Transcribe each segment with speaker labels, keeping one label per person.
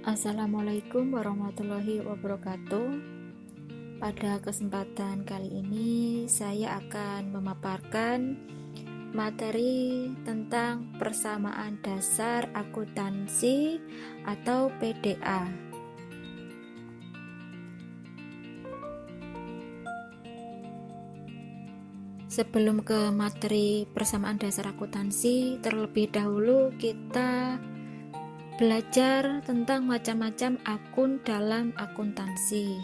Speaker 1: Assalamualaikum warahmatullahi wabarakatuh. Pada kesempatan kali ini saya akan memaparkan materi tentang persamaan dasar akuntansi atau PDA. Sebelum ke materi persamaan dasar akuntansi, terlebih dahulu kita belajar tentang macam-macam akun dalam akuntansi.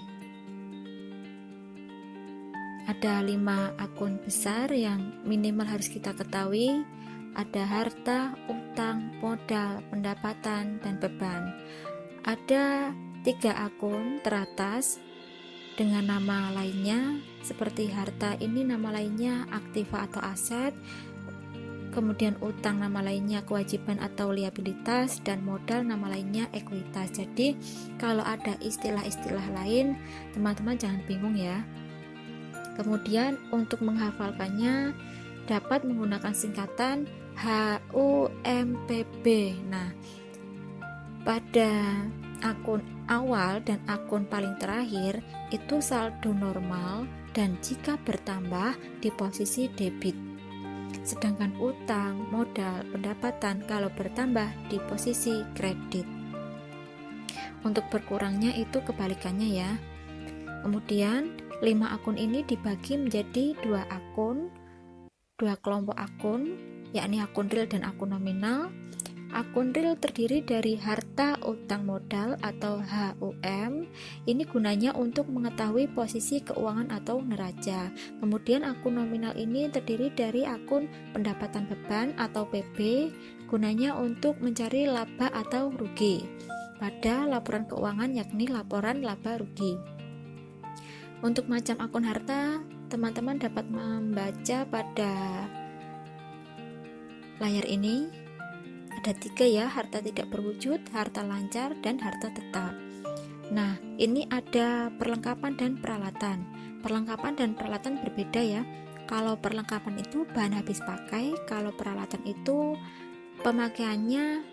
Speaker 1: Ada 5 akun besar yang minimal harus kita ketahui. Ada harta, utang, modal, pendapatan, dan beban. Ada 3 akun teratas dengan nama lainnya, seperti harta ini nama lainnya aktiva atau aset, kemudian utang nama lainnya kewajiban atau liabilitas, dan modal nama lainnya ekuitas. Jadi kalau ada istilah-istilah lain, teman-teman jangan bingung ya. Kemudian untuk menghafalkannya dapat menggunakan singkatan HUMPB. Nah, pada akun awal dan akun paling terakhir itu saldo normal dan jika bertambah di posisi debit. Sedangkan utang, modal, pendapatan kalau bertambah di posisi kredit. Untuk berkurangnya itu kebalikannya ya. Kemudian 5 akun ini dibagi menjadi 2 akun, 2 kelompok akun, yakni akun real dan akun nominal. Akun real terdiri dari harta, utang, modal atau HUM. Ini gunanya untuk mengetahui posisi keuangan atau neraca. Kemudian akun nominal ini terdiri dari akun pendapatan beban atau PB, gunanya untuk mencari laba atau rugi pada laporan keuangan, yakni laporan laba rugi. Untuk macam akun harta, teman-teman dapat membaca pada layar ini. Ada 3 ya, harta tidak berwujud, harta lancar, dan harta tetap. Nah, ini ada perlengkapan dan peralatan. Perlengkapan dan peralatan berbeda ya. Kalau perlengkapan itu bahan habis pakai, kalau peralatan itu pemakaiannya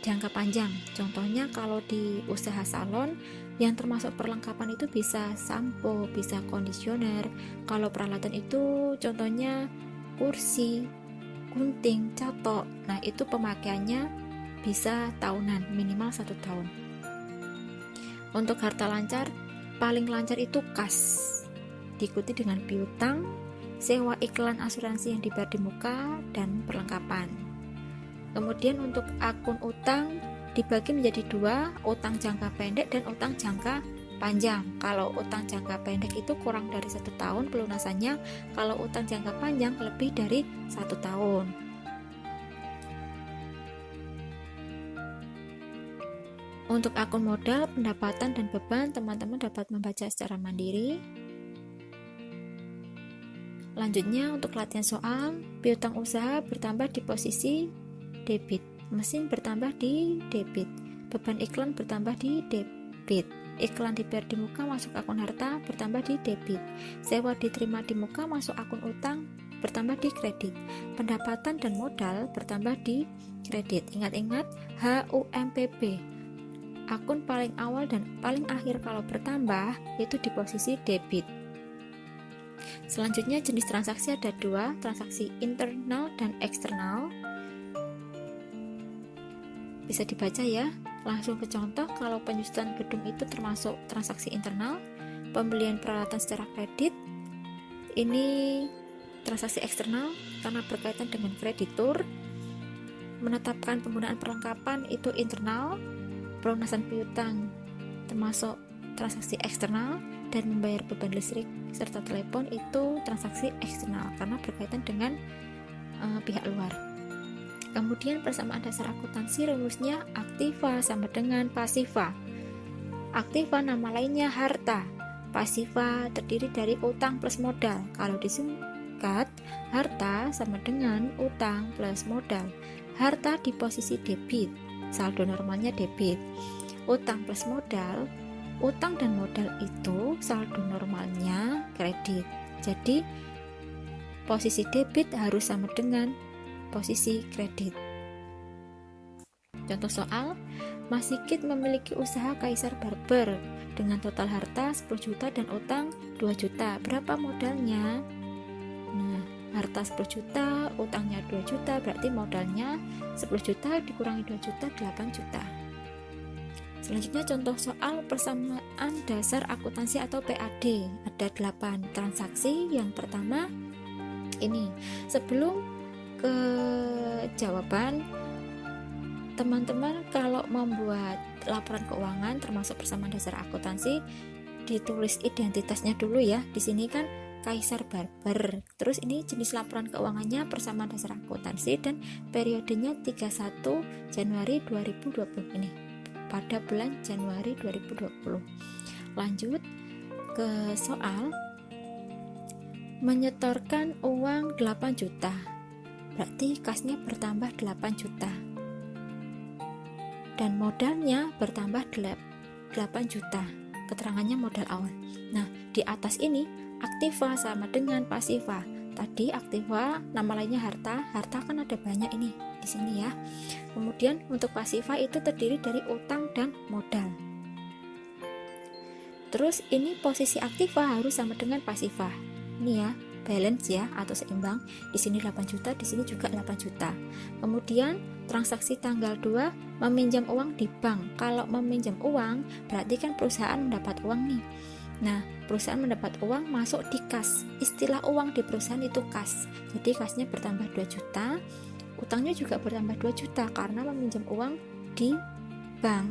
Speaker 1: jangka panjang. Contohnya kalau di usaha salon, yang termasuk perlengkapan itu bisa sampo, bisa kondisioner. Kalau peralatan itu contohnya kursi, gunting, catok. Nah, itu pemakaiannya bisa tahunan, minimal 1 tahun. Untuk harta lancar, paling lancar itu kas, diikuti dengan piutang, sewa iklan asuransi yang dibayar di muka, dan perlengkapan. Kemudian untuk akun utang dibagi menjadi 2, utang jangka pendek dan utang jangka panjang. Kalau utang jangka pendek itu kurang dari 1 tahun pelunasannya, kalau utang jangka panjang lebih dari 1 tahun. Untuk akun modal, pendapatan, dan beban, teman-teman dapat membaca secara mandiri. Lanjutnya untuk latihan soal, piutang usaha bertambah di posisi debit, mesin bertambah di debit, beban iklan bertambah di debit, iklan dibayar di muka masuk akun harta bertambah di debit, sewa diterima di muka masuk akun utang bertambah di kredit, pendapatan dan modal bertambah di kredit. Ingat-ingat HUMPB, akun paling awal dan paling akhir kalau bertambah itu di posisi debit. Selanjutnya jenis transaksi ada 2, transaksi internal dan eksternal. Bisa dibaca ya. Langsung ke contoh, kalau penyusunan gedung itu termasuk transaksi internal. Pembelian peralatan secara kredit ini transaksi eksternal karena berkaitan dengan kreditur. Menetapkan penggunaan perlengkapan itu internal. Pelunasan piutang termasuk transaksi eksternal, dan membayar beban listrik serta telepon itu transaksi eksternal karena berkaitan dengan pihak luar. Kemudian persamaan dasar akuntansi rumusnya aktiva sama dengan pasiva. Aktiva nama lainnya harta, pasiva terdiri dari utang plus modal. Kalau disingkat, harta sama dengan utang plus modal. Harta di posisi debit, saldo normalnya debit. Utang plus modal, utang dan modal itu saldo normalnya kredit. Jadi posisi debit harus sama dengan posisi kredit. Contoh soal, Mas Sigit memiliki usaha Kaisar Barber dengan total harta 10 juta dan utang 2 juta. Berapa modalnya? Nah, harta 10 juta, utangnya 2 juta, berarti modalnya 10 juta dikurangi 2 juta, 8 juta. Selanjutnya contoh soal persamaan dasar akuntansi atau PAD. Ada 8 transaksi. Yang pertama ini, sebelum ke jawaban, teman-teman kalau membuat laporan keuangan termasuk persamaan dasar akuntansi, ditulis identitasnya dulu ya. Di sini kan Kaisar Barber. Terus ini jenis laporan keuangannya persamaan dasar akuntansi dan periodenya 31 Januari 2020 ini. Pada bulan Januari 2020. Lanjut ke soal. Menyetorkan uang 8 juta. Berarti kasnya bertambah 8 juta. Dan modalnya bertambah 8 juta. Keterangannya modal awal. Nah, di atas ini aktiva sama dengan pasiva. Tadi aktiva nama lainnya harta. Harta kan ada banyak ini di sini ya. Kemudian untuk pasiva itu terdiri dari utang dan modal. Terus ini posisi aktiva harus sama dengan pasiva. Ini ya, balance ya atau seimbang. Di sini 8 juta, di sini juga 8 juta. Kemudian transaksi tanggal 2 meminjam uang di bank. Kalau meminjam uang berarti kan perusahaan mendapat uang nih. Nah, perusahaan mendapat uang masuk di kas. Istilah uang di perusahaan itu kas. Jadi kasnya bertambah 2 juta. Utangnya juga bertambah 2 juta karena meminjam uang di bank.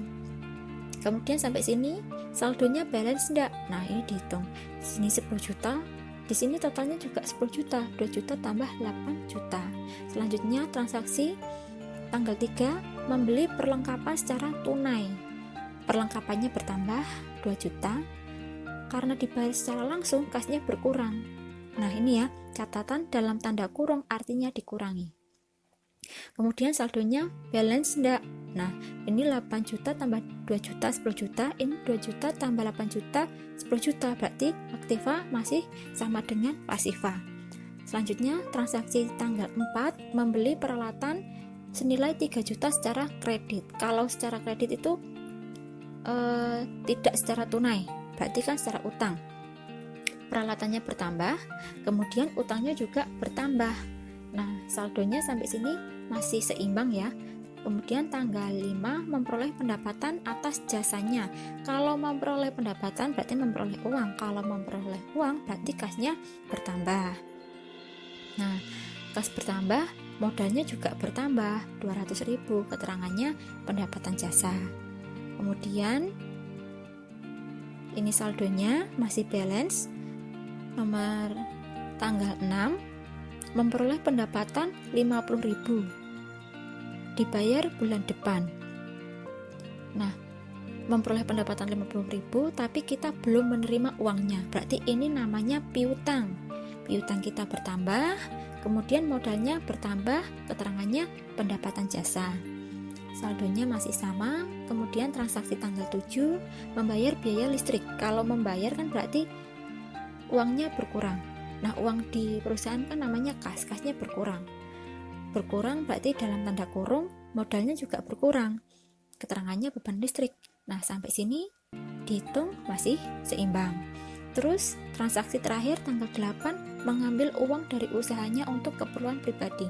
Speaker 1: Kemudian sampai sini saldonya balance enggak? Nah, ini dihitung. Di sini 10 juta. Di sini totalnya juga 10 juta, 2 juta tambah 8 juta. Selanjutnya transaksi tanggal 3 membeli perlengkapan secara tunai. Perlengkapannya bertambah 2 juta. Karena dibayar secara langsung, kasnya berkurang. Nah, ini ya, catatan dalam tanda kurung artinya dikurangi. Kemudian saldonya balance enggak? Nah, ini 8 juta tambah 2 juta 10 juta, ini 2 juta tambah 8 juta 10 juta, berarti aktiva masih sama dengan pasiva. Selanjutnya transaksi tanggal 4 membeli peralatan senilai 3 juta secara kredit. Kalau secara kredit itu tidak secara tunai, berarti kan secara utang. Peralatannya bertambah, kemudian utangnya juga bertambah. Nah, saldonya sampai sini masih seimbang ya. Kemudian tanggal 5 memperoleh pendapatan atas jasanya. Kalau memperoleh pendapatan berarti memperoleh uang. Kalau memperoleh uang berarti kasnya bertambah. Nah, kas bertambah, modalnya juga bertambah 200.000. Keterangannya pendapatan jasa. Kemudian ini saldonya masih balance. Nomor tanggal 6 memperoleh pendapatan 50.000. Dibayar bulan depan. Nah, memperoleh pendapatan 50.000 tapi kita belum menerima uangnya. Berarti ini namanya piutang. Piutang kita bertambah, kemudian modalnya bertambah, keterangannya pendapatan jasa. Saldonya masih sama. Kemudian transaksi tanggal 7 membayar biaya listrik. Kalau membayar kan berarti uangnya berkurang. Nah, uang di perusahaan kan namanya kas. Kasnya berkurang. Berkurang berarti dalam tanda kurung modalnya juga berkurang. Keterangannya beban listrik. Nah, sampai sini dihitung masih seimbang. Terus transaksi terakhir tanggal 8 mengambil uang dari usahanya untuk keperluan pribadi.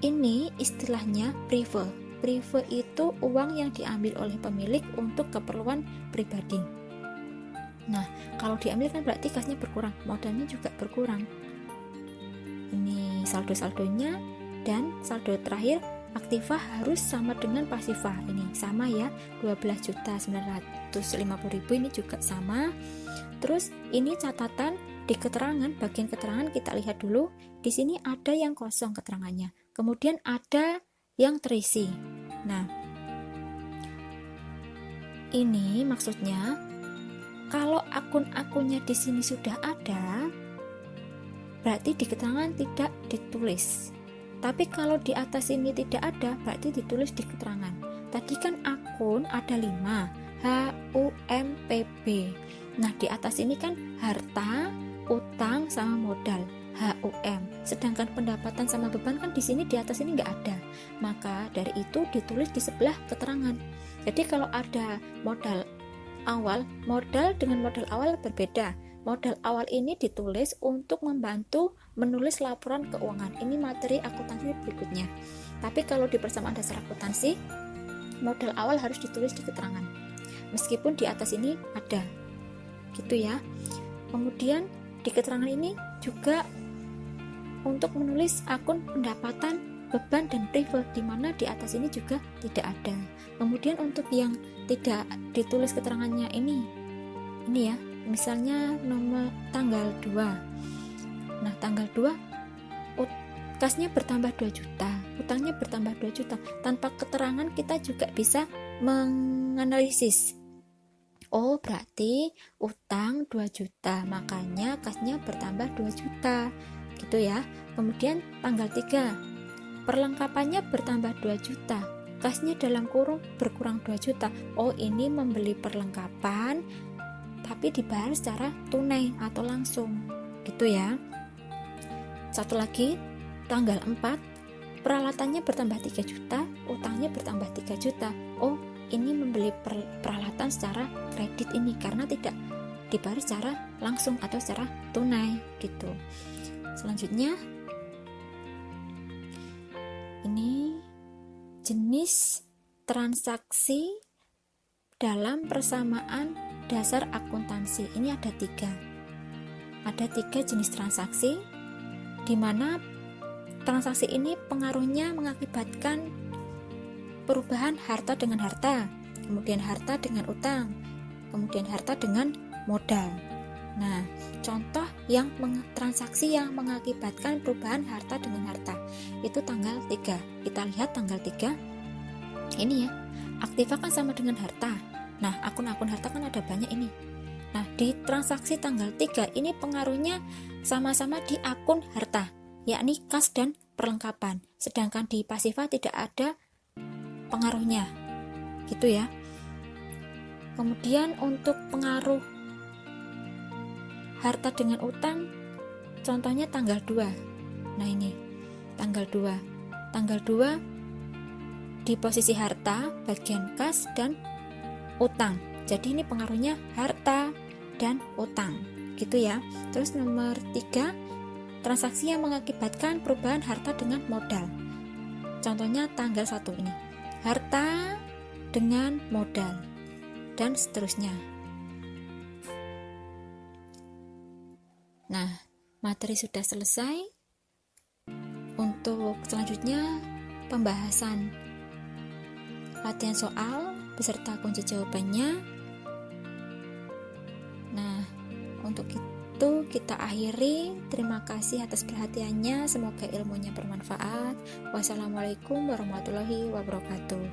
Speaker 1: Ini istilahnya prive. Prive itu uang yang diambil oleh pemilik untuk keperluan pribadi. Nah, kalau diambil kan berarti kasnya berkurang, modalnya juga berkurang. Ini saldo-saldonya, dan saldo terakhir aktiva harus sama dengan pasiva. Ini sama ya, 12.950.000 ini juga sama. Terus ini catatan di keterangan, bagian keterangan kita lihat dulu. Di sini ada yang kosong keterangannya, kemudian ada yang terisi. Nah, ini maksudnya kalau akun-akunnya di sini sudah ada, berarti di keterangan tidak ditulis. Tapi kalau di atas ini tidak ada, berarti ditulis di keterangan. Tadi kan akun ada 5, HUMPB. Nah, di atas ini kan harta, utang, sama modal. HUM. Sedangkan pendapatan sama beban kan di sini di atas ini nggak ada. Maka dari itu ditulis di sebelah keterangan. Jadi kalau ada modal dengan modal awal berbeda. Modal awal ini ditulis untuk membantu menulis laporan keuangan. Ini materi akuntansi berikutnya. Tapi kalau di persamaan dasar akuntansi, modal awal harus ditulis di keterangan. Meskipun di atas ini ada. Gitu ya. Kemudian di keterangan ini juga untuk menulis akun pendapatan, beban, dan privilege, di mana di atas ini juga tidak ada. Kemudian untuk yang tidak ditulis keterangannya ini ya, misalnya nomor tanggal 2. Nah, tanggal 2 kasnya bertambah 2 juta, utangnya bertambah 2 juta. Tanpa keterangan kita juga bisa menganalisis. Oh, berarti utang 2 juta, makanya kasnya bertambah 2 juta. Gitu ya. Kemudian tanggal 3, perlengkapannya bertambah 2 juta, kasnya dalam kurung berkurang 2 juta. Oh, ini membeli perlengkapan tapi dibayar secara tunai atau langsung. Gitu ya. Satu lagi, tanggal 4, peralatannya bertambah 3 juta, utangnya bertambah 3 juta. Oh, ini membeli peralatan secara kredit ini karena tidak dibayar secara langsung atau secara tunai gitu. Selanjutnya ini jenis transaksi dalam persamaan dasar akuntansi. Ini ada 3 jenis transaksi, di mana transaksi ini pengaruhnya mengakibatkan perubahan harta dengan harta, kemudian harta dengan utang, kemudian harta dengan modal. Nah, contoh yang transaksi yang mengakibatkan perubahan harta dengan harta itu tanggal 3. Kita lihat tanggal 3 ini ya, aktiva kan sama dengan harta. Nah, akun-akun harta kan ada banyak ini. Nah, di transaksi tanggal 3 ini pengaruhnya sama-sama di akun harta, yakni kas dan perlengkapan. Sedangkan di pasiva tidak ada pengaruhnya. Gitu ya. Kemudian untuk pengaruh harta dengan utang, contohnya tanggal 2. Nah, ini tanggal 2. Tanggal 2 di posisi harta, bagian kas dan utang. Jadi ini pengaruhnya harta dan utang. Gitu ya. Terus nomor 3, transaksi yang mengakibatkan perubahan harta dengan modal. Contohnya tanggal 1 ini. Harta dengan modal dan seterusnya. Nah, materi sudah selesai. Untuk selanjutnya pembahasan latihan soal beserta kunci jawabannya. Nah, untuk itu kita akhiri. Terima kasih atas perhatiannya. Semoga ilmunya bermanfaat. Wassalamualaikum warahmatullahi wabarakatuh.